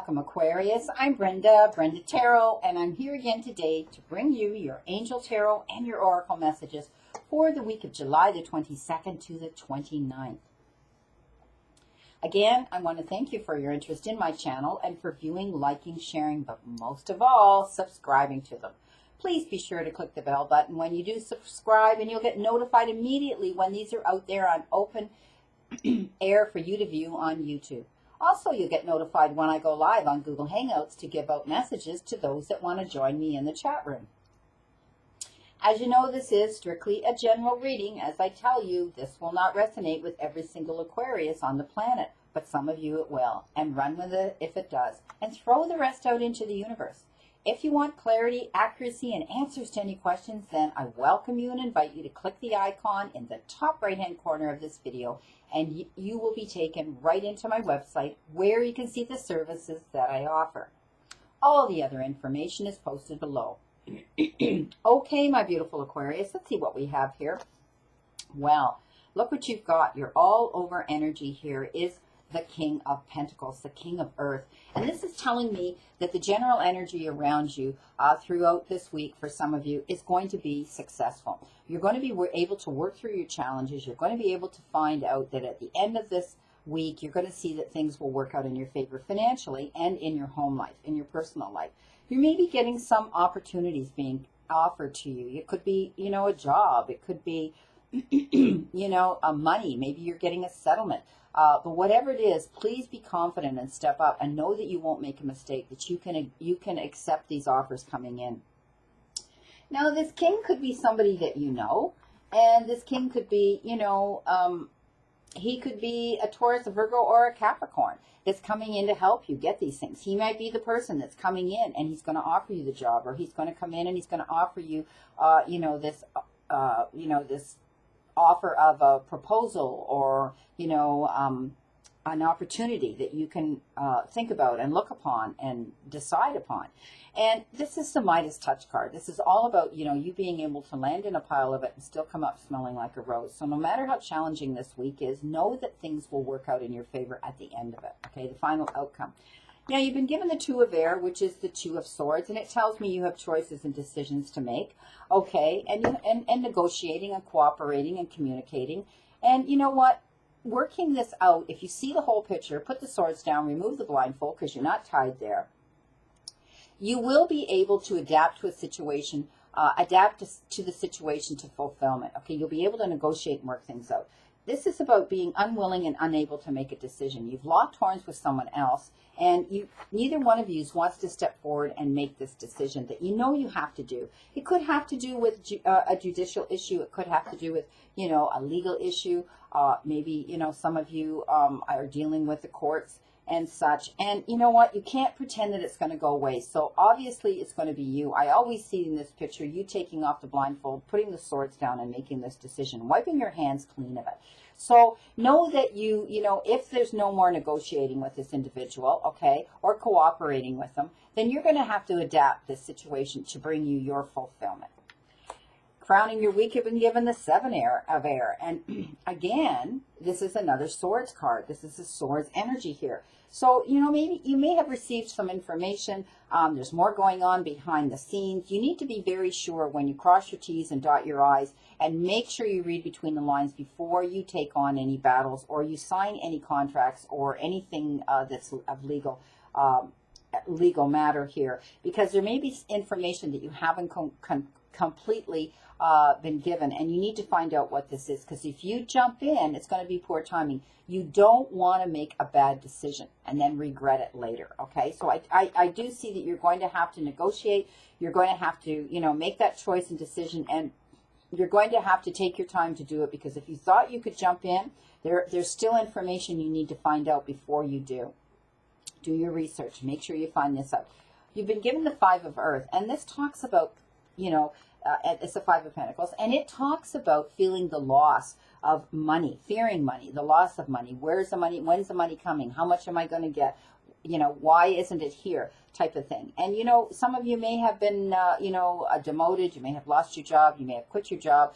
Welcome, Aquarius. I'm Brenda Tarot, and I'm here again today to bring you your Angel Tarot and your Oracle messages for the week of July the 22nd to the 29th. Again, I want to thank you for your interest in my channel and for viewing, liking, sharing, but most of all, subscribing to them. Please be sure to click the bell button when you do subscribe, and you'll get notified immediately when these are out there on open air for you to view on YouTube. Also, you'll get notified when I go live on Google Hangouts to give out messages to those that want to join me in the chat room. As you know, this is strictly a general reading. As I tell you, this will not resonate with every single Aquarius on the planet, but some of you it will. And run with it if it does. And throw the rest out into the universe. If you want clarity, accuracy, and answers to any questions, then I welcome you and invite you to click the icon in the top right-hand corner of this video, and you will be taken right into my website where you can see the services that I offer. All the other information is posted below. Okay, my beautiful Aquarius, let's see what we have here. Well, look what you've got. Your all-over energy here is the King of Pentacles, the King of Earth. And this is telling me that the general energy around you throughout this week for some of you is going to be successful. You're going to be able to work through your challenges. You're going to be able to find out that at the end of this week, you're going to see that things will work out in your favor financially and in your home life, in your personal life. You may be getting some opportunities being offered to you. It could be, a job. It could be, money. Maybe you're getting a settlement. But whatever it is, please be confident and step up and know that you won't make a mistake, that you can accept these offers coming in. Now, this king could be somebody that you know, and this king could be, he could be a Taurus, a Virgo, or a Capricorn that's coming in to help you get these things. He might be the person that's coming in and he's going to offer you the job, or he's going to come in and he's going to offer you, this offer of a proposal, or an opportunity that you can think about and look upon and decide upon. And this is the Midas touch card. This is all about you being able to land in a pile of it and still come up smelling like a rose. So no matter how challenging this week is, know that things will work out in your favor at the end of it. Okay, the final outcome. Now, you've been given the Two of Air, which is the Two of Swords, and it tells me you have choices and decisions to make, okay, and negotiating and cooperating and communicating. And you know what? Working this out, if you see the whole picture, put the swords down, remove the blindfold because you're not tied there. You will be able to adapt to a situation, to the situation to fulfillment, okay? You'll be able to negotiate and work things out. This is about being unwilling and unable to make a decision. You've locked horns with someone else, and neither one of you wants to step forward and make this decision that you have to do. It could have to do with a judicial issue. It could have to do with, a legal issue. Maybe, some of you are dealing with the courts and such. And you know what? You can't pretend that it's going to go away. So obviously it's going to be you. I always see in this picture you taking off the blindfold, putting the swords down and making this decision, wiping your hands clean of it. So know that if there's no more negotiating with this individual, okay, or cooperating with them, then you're going to have to adapt this situation to bring you your fulfillment. Crowning your week, you've been given the Seven of Air. And again, this is another swords card. This is the swords energy here. So, maybe you may have received some information. There's more going on behind the scenes. You need to be very sure when you cross your T's and dot your I's, and make sure you read between the lines before you take on any battles or you sign any contracts or anything that's of legal matter here, because there may be information that you haven't completely been given, and you need to find out what this is, because if you jump in, it's going to be poor timing. You don't want to make a bad decision and then regret it later, okay? So I do see that you're going to have to negotiate. You're going to have to, make that choice and decision, and you're going to have to take your time to do it, because if you thought you could jump in, there's still information you need to find out before you do. Do your research. Make sure you find this out. You've been given the Five of Earth, and this talks about, it's the Five of Pentacles, and it talks about feeling the loss of money, fearing money, the loss of money. Where's the money? When's the money coming? How much am I going to get? Why isn't it here? Type of thing. And, some of you may have been, demoted. You may have lost your job. You may have quit your job.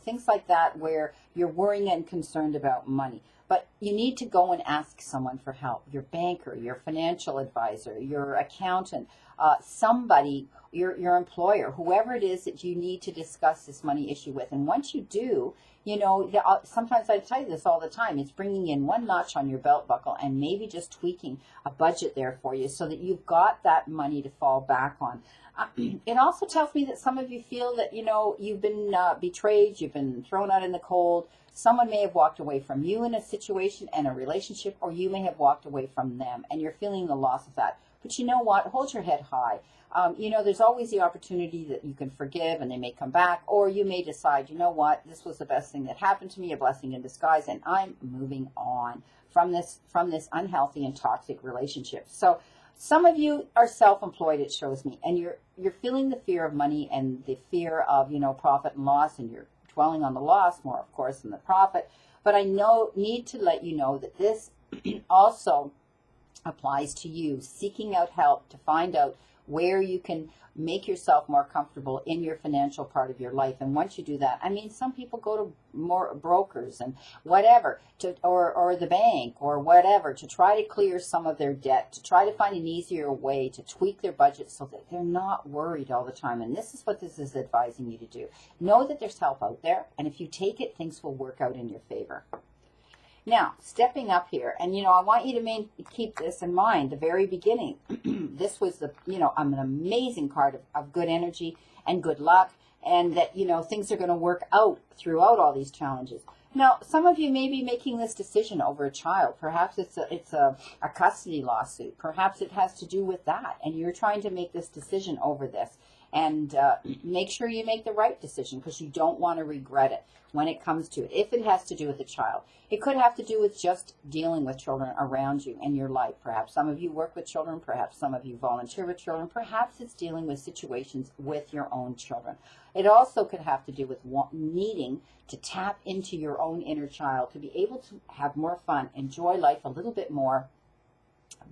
Things like that where you're worrying and concerned about money. But you need to go and ask someone for help, your banker, your financial advisor, your accountant, somebody, your employer, whoever it is that you need to discuss this money issue with. And once you do, you know, sometimes I tell you this all the time, it's bringing in one notch on your belt buckle and maybe just tweaking a budget there for you so that you've got that money to fall back on. It also tells me that some of you feel that, you know, you've been betrayed, you've been thrown out in the cold. Someone may have walked away from you in a situation and a relationship, or you may have walked away from them, and you're feeling the loss of that. But you know what? Hold your head high. You know, there's always the opportunity that you can forgive and they may come back, or you may decide, you know what, this was the best thing that happened to me, a blessing in disguise, and I'm moving on from this unhealthy and toxic relationship. So some of you are self-employed, it shows me, and you're feeling the fear of money and the fear of, you know, profit and loss, and you're dwelling on the loss more, of course, than the profit. But I need to let you know that this also applies to you seeking out help to find out where you can make yourself more comfortable in your financial part of your life. And once you do that, I mean, some people go to more brokers and whatever, or the bank or whatever, to try to clear some of their debt, to try to find an easier way to tweak their budget so that they're not worried all the time. And this is what this is advising you to do. Know that there's help out there, and if you take it, things will work out in your favor. Now, stepping up here, and, you know, I want you to keep this in mind, the very beginning. This was an amazing card of good energy and good luck, and that, you know, things are going to work out throughout all these challenges. Now, some of you may be making this decision over a child. Perhaps it's a custody lawsuit. Perhaps it has to do with that, and you're trying to make this decision over this. And make sure you make the right decision, because you don't want to regret it when it comes to it. If it has to do with a child, it could have to do with just dealing with children around you in your life. Perhaps some of you work with children. Perhaps some of you volunteer with children. Perhaps it's dealing with situations with your own children. It also could have to do with needing to tap into your own inner child to be able to have more fun, enjoy life a little bit more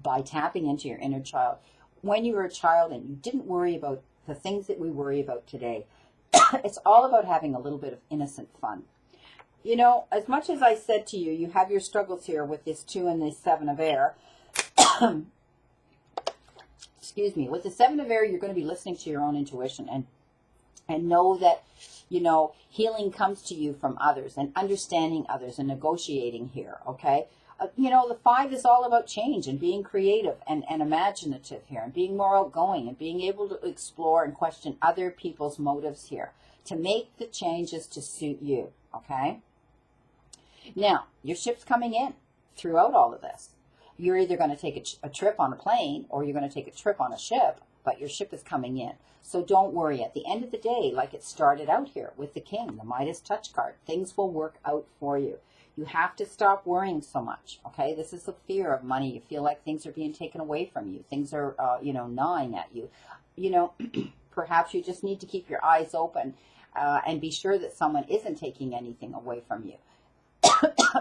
by tapping into your inner child. When you were a child and you didn't worry about the things that we worry about today, it's all about having a little bit of innocent fun. You know, as much as I said to you, you have your struggles here with this 2 and this 7 of air. Excuse me. With the 7 of air, you're going to be listening to your own intuition and know that, you know, healing comes to you from others and understanding others and negotiating here, okay? You know, the 5 is all about change and being creative and imaginative here, and being more outgoing and being able to explore and question other people's motives here to make the changes to suit you, okay? Now, your ship's coming in throughout all of this. You're either going to take a trip on a plane, or you're going to take a trip on a ship, but your ship is coming in. So don't worry. At the end of the day, like it started out here with the King, the Midas touch card, things will work out for you. You have to stop worrying so much, okay? This is the fear of money. You feel like things are being taken away from you. Things are, gnawing at you. You know, perhaps you just need to keep your eyes open and be sure that someone isn't taking anything away from you.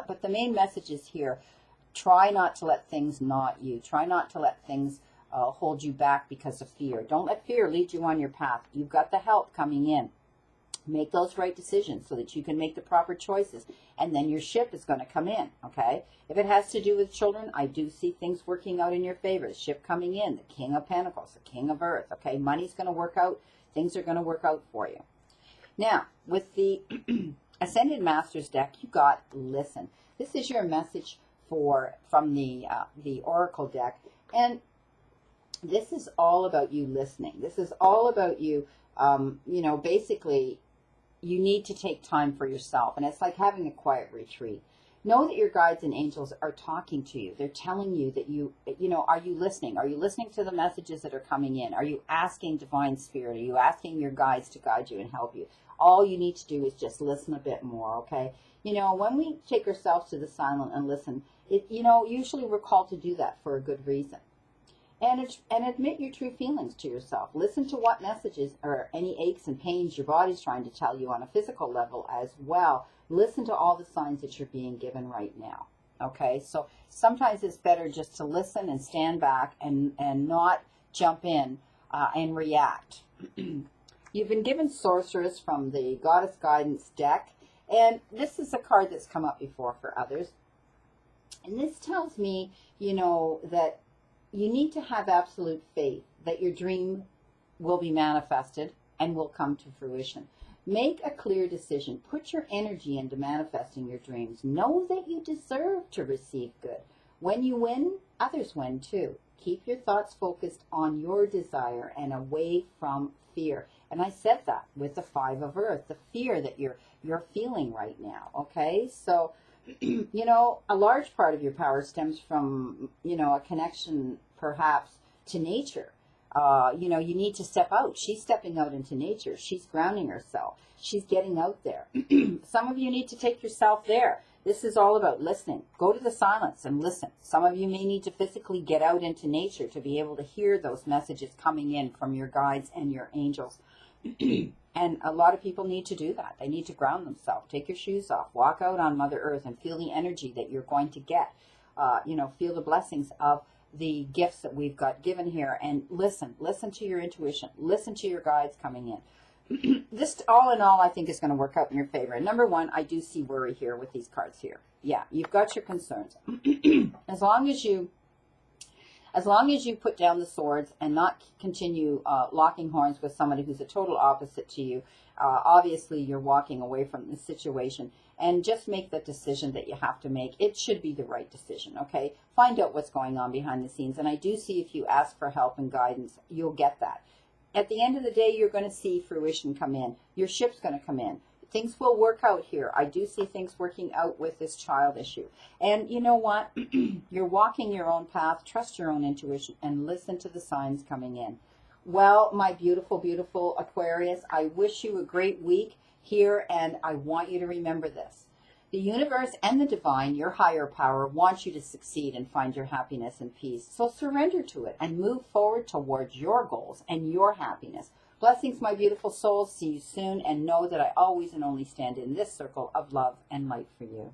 But the main message is here. Try not to let things gnaw at you. Try not to let things hold you back because of fear. Don't let fear lead you on your path. You've got the help coming in. Make those right decisions so that you can make the proper choices, and then your ship is going to come in, okay? If it has to do with children, I do see things working out in your favor. The ship coming in, the King of Pentacles, the King of Earth, okay? Money's going to work out. Things are going to work out for you. Now, with the Ascended Masters deck, you got Listen. This is your message from the Oracle deck, and this is all about you listening. This is all about you, basically, you need to take time for yourself. And it's like having a quiet retreat. Know that your guides and angels are talking to you. They're telling you that are you listening? Are you listening to the messages that are coming in? Are you asking Divine Spirit? Are you asking your guides to guide you and help you? All you need to do is just listen a bit more, okay? You know, when we take ourselves to the silent and listen, usually we're called to do that for a good reason. And admit your true feelings to yourself. Listen to what messages or any aches and pains your body's trying to tell you on a physical level as well. Listen to all the signs that you're being given right now. Okay, so sometimes it's better just to listen and stand back and not jump in and react. You've been given Sorceress from the Goddess Guidance deck, and this is a card that's come up before for others. And this tells me, that you need to have absolute faith that your dream will be manifested and will come to fruition. Make a clear decision. Put your energy into manifesting your dreams. Know that you deserve to receive good. When you win, others win too. Keep your thoughts focused on your desire and away from fear. And I said that with the Five of Earth, the fear that you're feeling right now. Okay, so a large part of your power stems from a connection perhaps to nature. You need to step out. She's stepping out into nature. She's grounding herself. She's getting out there. Some of you need to take yourself there. This is all about listening. Go to the silence and listen. Some of you may need to physically get out into nature to be able to hear those messages coming in from your guides and your angels. And a lot of people need to do that. They need to ground themselves. Take your shoes off. Walk out on Mother Earth and feel the energy that you're going to get. Feel the blessings of the gifts that we've got given here, and listen to your intuition, listen to your guides coming in. This, all in all, I think is going to work out in your favor. And number one, I do see worry here with these cards here. Yeah, you've got your concerns. As long as you put down the swords and not continue locking horns with somebody who's a total opposite to you, obviously you're walking away from this situation, and just make the decision that you have to make. It should be the right decision, okay? Find out what's going on behind the scenes, and I do see if you ask for help and guidance, you'll get that. At the end of the day, you're going to see fruition come in. Your ship's going to come in. Things will work out here. I do see things working out with this child issue. And you know what? You're walking your own path. Trust your own intuition and listen to the signs coming in. Well, my beautiful, beautiful Aquarius, I wish you a great week here, and I want you to remember this. The universe and the divine, your higher power, wants you to succeed and find your happiness and peace. So surrender to it and move forward towards your goals and your happiness. Blessings, my beautiful souls. See you soon, and know that I always and only stand in this circle of love and light for you.